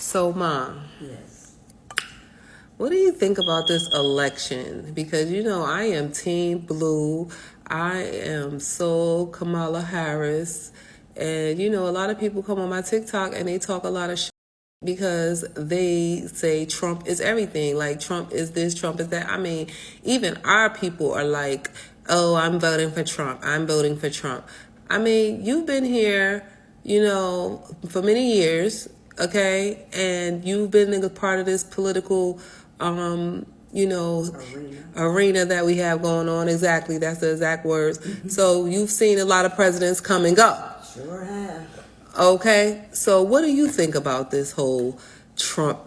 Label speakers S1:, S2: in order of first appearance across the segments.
S1: So, Mom.
S2: Yes.
S1: What do you think about this election? Because, you know, I am Team Blue. I am so Kamala Harris. And, you know, a lot of people come on my TikTok and they talk a lot of shit because they say Trump is everything. Like, Trump is this, Trump is that. I mean, even our people are like, oh, I'm voting for Trump. I'm voting for Trump. I mean, you've been here, you know, for many years, okay? And you've been a part of this political you know, arena that we have going on. Exactly. That's the exact words. So you've seen a lot of presidents come and go.
S2: Sure have.
S1: Okay. So what do you think about this whole Trump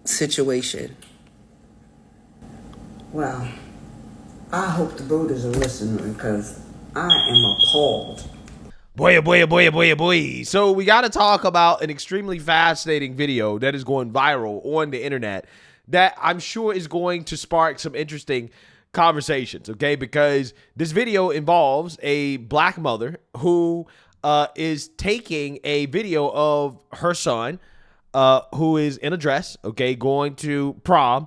S1: situation?
S2: Well, I hope the voters are listening because I am appalled.
S3: Boy. So we got to talk about an extremely fascinating video that is going viral on the internet that I'm sure is going to spark some interesting conversations, okay? Because this video involves a black mother who is taking a video of her son who is in a dress, okay, going to prom,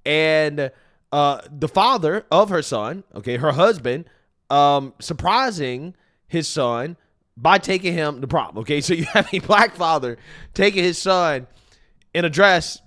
S3: and the father of her son, okay, her husband, surprising his son by taking him to prom, okay? So you have a black father taking his son in a dress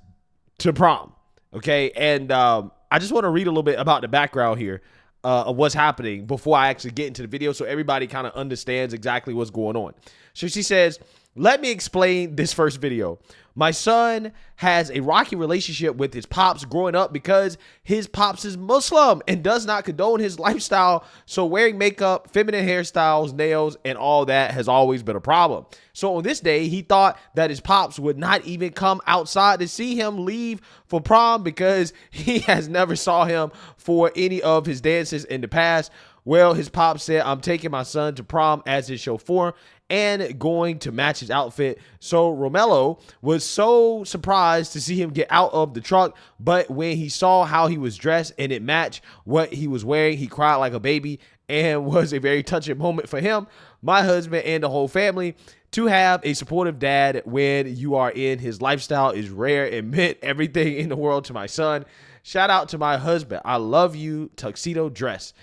S3: to prom, okay? And I just want to read a little bit about the background here of what's happening before I actually get into the video so everybody kind of understands exactly what's going on. So she says, let me explain this first video. My son has a rocky relationship with his pops growing up because his pops is Muslim and does not condone his lifestyle. So wearing makeup, feminine hairstyles, nails, and all that has always been a problem. So on this day, he thought that his pops would not even come outside to see him leave for prom because he has never saw him for any of his dances in the past. Well, his pops said, I'm taking my son to prom as his chauffeur and going to match his outfit. So Romello was so surprised to see him get out of the truck, but when he saw how he was dressed and it matched what he was wearing, he cried like a baby and was a very touching moment for him, my husband, and the whole family. To have a supportive dad when you are in his lifestyle is rare and meant everything in the world to my son. Shout out to my husband. I love you, tuxedo dress.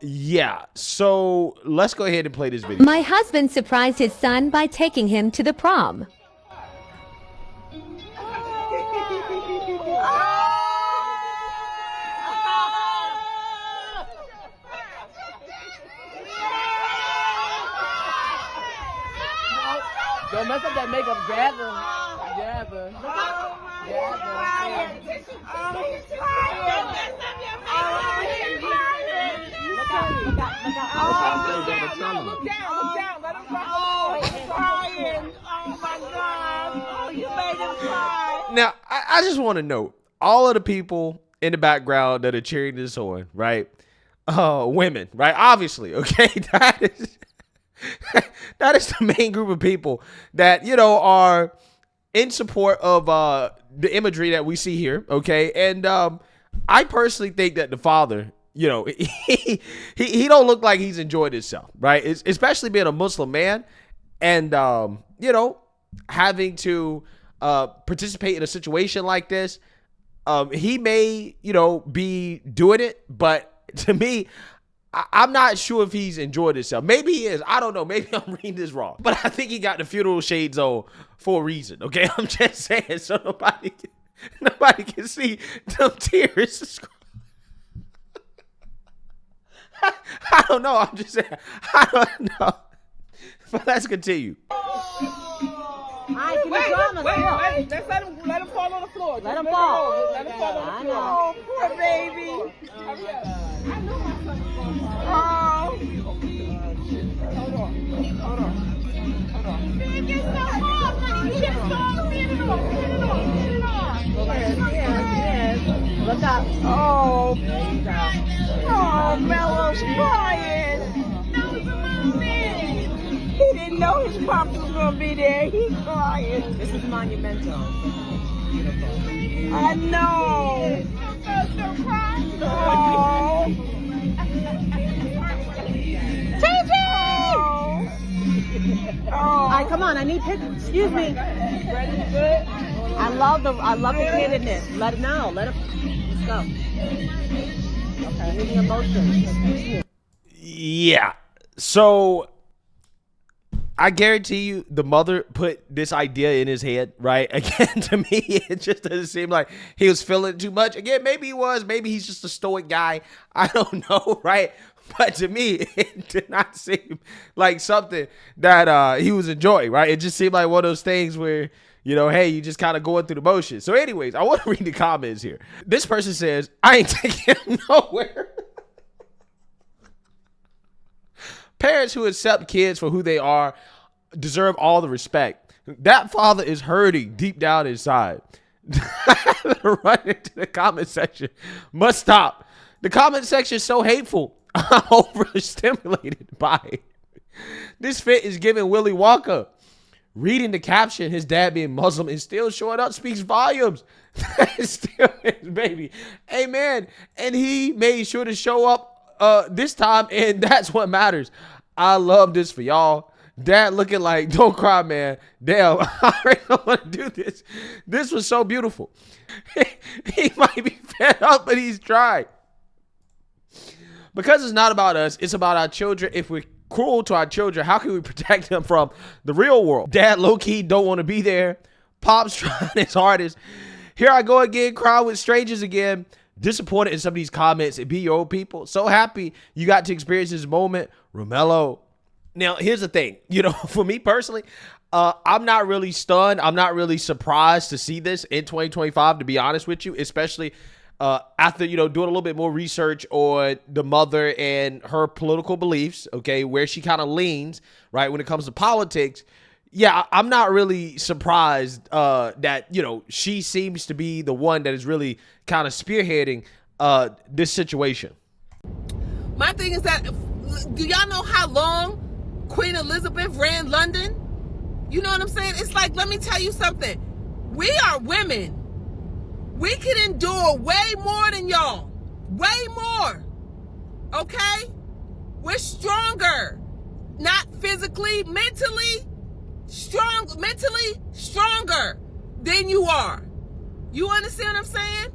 S3: Yeah, so let's go ahead and play this video.
S4: My husband surprised his son by taking him to the prom.
S5: Don't mess up that makeup, gather.
S6: Look down, let him cry. Oh, he's crying. Oh my God. Oh, you made him cry.
S3: Now, I just want to note, all of the people in the background that are cheering this on, right? Women, right? Obviously, okay? That is the main group of people that, you know, are in support of the imagery that we see here, okay? And I personally think that the father, you know, he don't look like he's enjoyed himself, right? Especially being a Muslim man and, you know, having to participate in a situation like this. He may, you know, be doing it, but to me, I'm not sure if he's enjoyed himself. Maybe he is. I don't know. Maybe I'm reading this wrong. But I think he got the funeral shades on for a reason, okay? I'm just saying so nobody can see them tears. I don't know. I'm just saying. I don't know. But let's continue.
S6: Wait. Let's let him fall on the floor. Let him fall. Let him fall on the floor. Oh, poor baby. I know my son is going to fall. Hold on. Big is so hard, honey. Get it on. Yes. Look up. Oh, Mello's crying. He didn't know his pops was going to be there. He's crying.
S5: This is monumental.
S6: I know. I'm so crying. Oh.
S5: All right, come on. I need pictures. Excuse me.
S6: Ready? Good?
S5: I love the kid in this. Let it know. Let him. Let's go. Okay. Moving emotions.
S3: Yeah. So I guarantee you the mother put this idea in his head, right? Again, to me, it just doesn't seem like he was feeling too much. Again, maybe he was. Maybe he's just a stoic guy. I don't know, right? But to me, it did not seem like something that he was enjoying, right? It just seemed like one of those things where, you know, hey, you just kind of going through the motions. So anyways, I want to read the comments here. This person says, I ain't taking him nowhere. Parents who accept kids for who they are deserve all the respect. That father is hurting deep down inside. Run into the comment section must stop. The comment section is so hateful. I'm overstimulated by it. This fit is giving Willy Wonka. Reading the caption, his dad being Muslim and still showing up speaks volumes. That is still his baby. Amen. And he made sure to show up this time, and that's what matters. I love this for y'all. Dad looking like, don't cry, man. Damn, I already don't want to do this. This was so beautiful. He might be fed up, but he's trying. Because it's not about us, it's about our children. If we're cruel to our children, how can we protect them from the real world? Dad low-key don't want to be there. Pop's trying his hardest. Here I go again, crying with strangers again. Disappointed in some of these comments. It be your old people. So happy you got to experience this moment. Romello. Now, here's the thing. You know, for me personally, I'm not really stunned. I'm not really surprised to see this in 2025, to be honest with you, especially after, you know, doing a little bit more research on the mother and her political beliefs, okay, where she kind of leans, right, when it comes to politics. Yeah, I'm not really surprised that, you know, she seems to be the one that is really kind of spearheading this situation.
S1: My thing is that, do y'all know how long Queen Elizabeth ran London? You know what I'm saying? It's like, let me tell you something. We are women. We can endure way more than y'all. Way more. Okay? We're stronger. Not physically, mentally stronger than you are. You understand what I'm saying?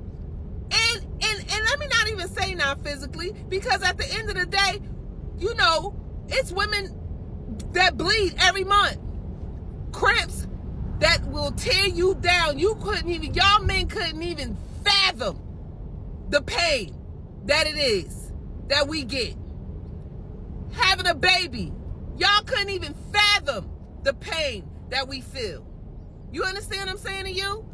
S1: And let me not even say not physically, because at the end of the day, you know, it's women that bleed every month. Cramps that will tear you down. Y'all men couldn't even fathom the pain that it is that we get. Having a baby, y'all couldn't even fathom the pain that we feel. You understand what I'm saying to you?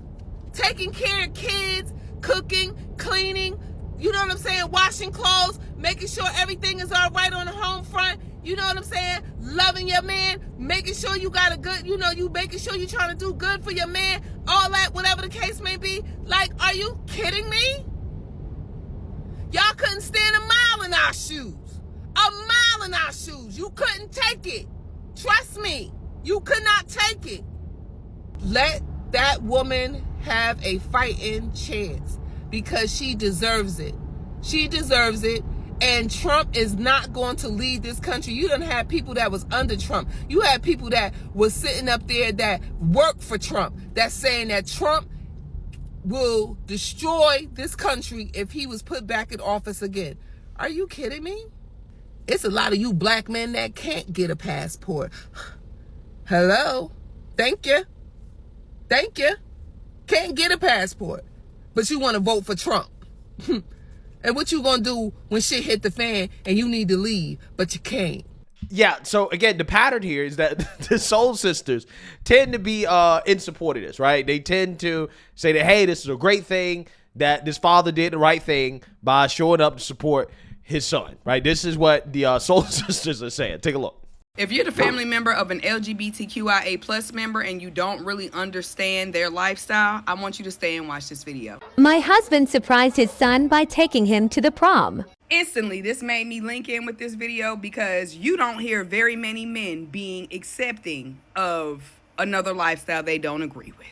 S1: Taking care of kids, cooking, cleaning, you know what I'm saying? Washing clothes, making sure everything is all right on the home front. You know what I'm saying? Loving your man, making sure you got a good, you know, you making sure you're trying to do good for your man, all that, whatever the case may be. Like, are you kidding me? Y'all couldn't stand a mile in our shoes. A mile in our shoes. You couldn't take it. Trust me, you could not take it. Let that woman have a fighting chance because she deserves it. She deserves it. And Trump is not going to lead this country. You done had people that was under Trump. You had people that was sitting up there that worked for Trump, that's saying that Trump will destroy this country if he was put back in office again. Are you kidding me? It's a lot of you black men that can't get a passport. Hello? Thank you. Thank you. Can't get a passport. But you want to vote for Trump. And what you gonna do when shit hit the fan and you need to leave, but you can't?
S3: Yeah, so again, the pattern here is that the soul sisters tend to be in support of this, right? They tend to say that, hey, this is a great thing, that this father did the right thing by showing up to support his son, right? This is what the soul sisters are saying. Take a look.
S7: If you're the family member of an LGBTQIA plus member and you don't really understand their lifestyle, I want you to stay and watch this video.
S4: My husband surprised his son by taking him to the prom.
S7: Instantly, this made me link in with this video because you don't hear very many men being accepting of another lifestyle they don't agree with.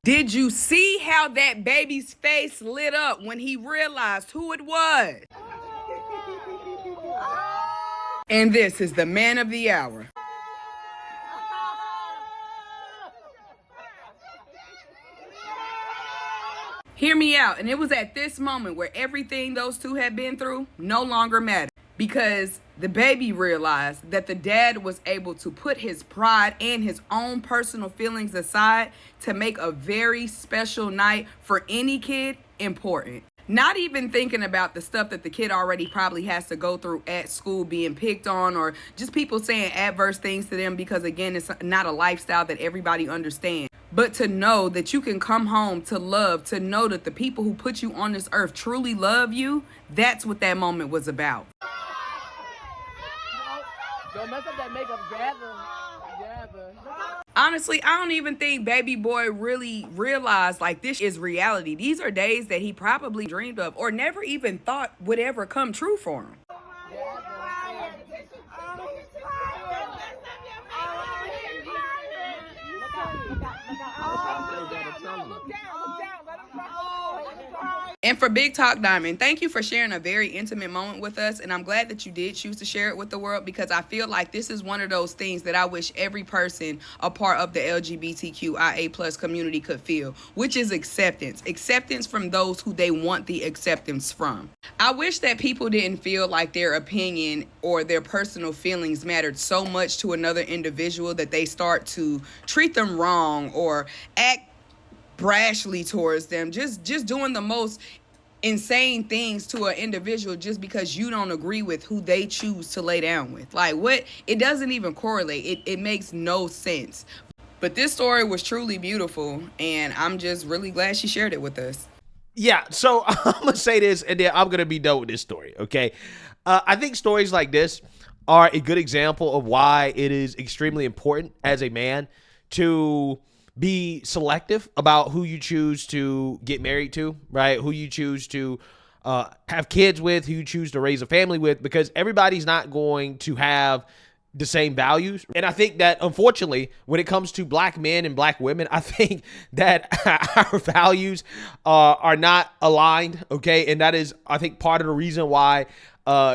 S7: Did you see how that baby's face lit up when he realized who it was? And this is the man of the hour. Hear me out. And it was at this moment where everything those two had been through no longer mattered, because the baby realized that the dad was able to put his pride and his own personal feelings aside to make a very special night for any kid important. Not even thinking about the stuff that the kid already probably has to go through at school, being picked on, or just people saying adverse things to them, because again, it's not a lifestyle that everybody understands. But to know that you can come home to love, to know that the people who put you on this earth truly love you, that's what that moment was about.
S5: Don't mess up that makeup, gather.
S7: Honestly, I don't even think baby boy really realized like this is reality. These are days that he probably dreamed of or never even thought would ever come true for him. And for Big Talk Diamond, thank you for sharing a very intimate moment with us. And I'm glad that you did choose to share it with the world, because I feel like this is one of those things that I wish every person a part of the LGBTQIA plus community could feel, which is acceptance. Acceptance from those who they want the acceptance from. I wish that people didn't feel like their opinion or their personal feelings mattered so much to another individual that they start to treat them wrong or act brashly towards them, just doing the most insane things to an individual just because you don't agree with who they choose to lay down with. Like, what? It doesn't even correlate. It makes no sense. But this story was truly beautiful, and I'm just really glad she shared it with us.
S3: Yeah, so I'm going to say this, and then I'm going to be done with this story, okay? I think stories like this are a good example of why it is extremely important as a man to be selective about who you choose to get married to, right? Who you choose to have kids with, who you choose to raise a family with, because everybody's not going to have the same values. And I think that, unfortunately, when it comes to black men and black women, I think that our values are not aligned, okay? And that is, I think, part of the reason why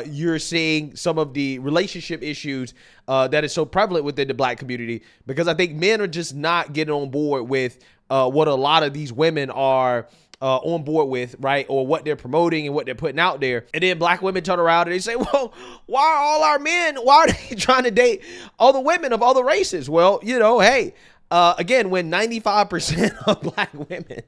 S3: you're seeing some of the relationship issues that is so prevalent within the black community, because I think men are just not getting on board with what a lot of these women are on board with, right? Or what they're promoting and what they're putting out there. And then black women turn around and they say, well, why are all our men, why are they trying to date other women of other races? Well, you know, hey, again, when 95% of black women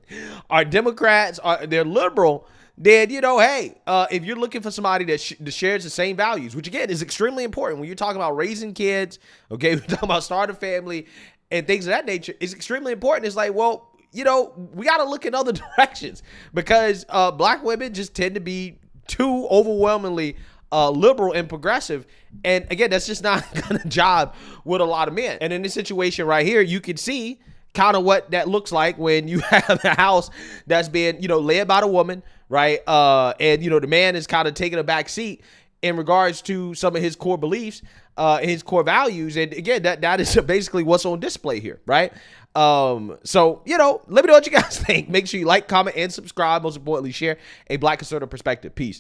S3: are Democrats, they're liberal, then, you know, hey, if you're looking for somebody that shares the same values, which again is extremely important when you're talking about raising kids, okay, we're talking about starting a family and things of that nature, it's extremely important. It's like, well, you know, we got to look in other directions, because black women just tend to be too overwhelmingly liberal and progressive. And again, that's just not going to jive with a lot of men. And in this situation right here, you can see kind of what that looks like when you have a house that's been, you know, led by the woman, right? And, you know, the man is kind of taking a back seat in regards to some of his core beliefs, his core values. And again, that is basically what's on display here, right? So, you know, let me know what you guys think. Make sure you like, comment, and subscribe. Most importantly, share a Black conservative perspective. Peace.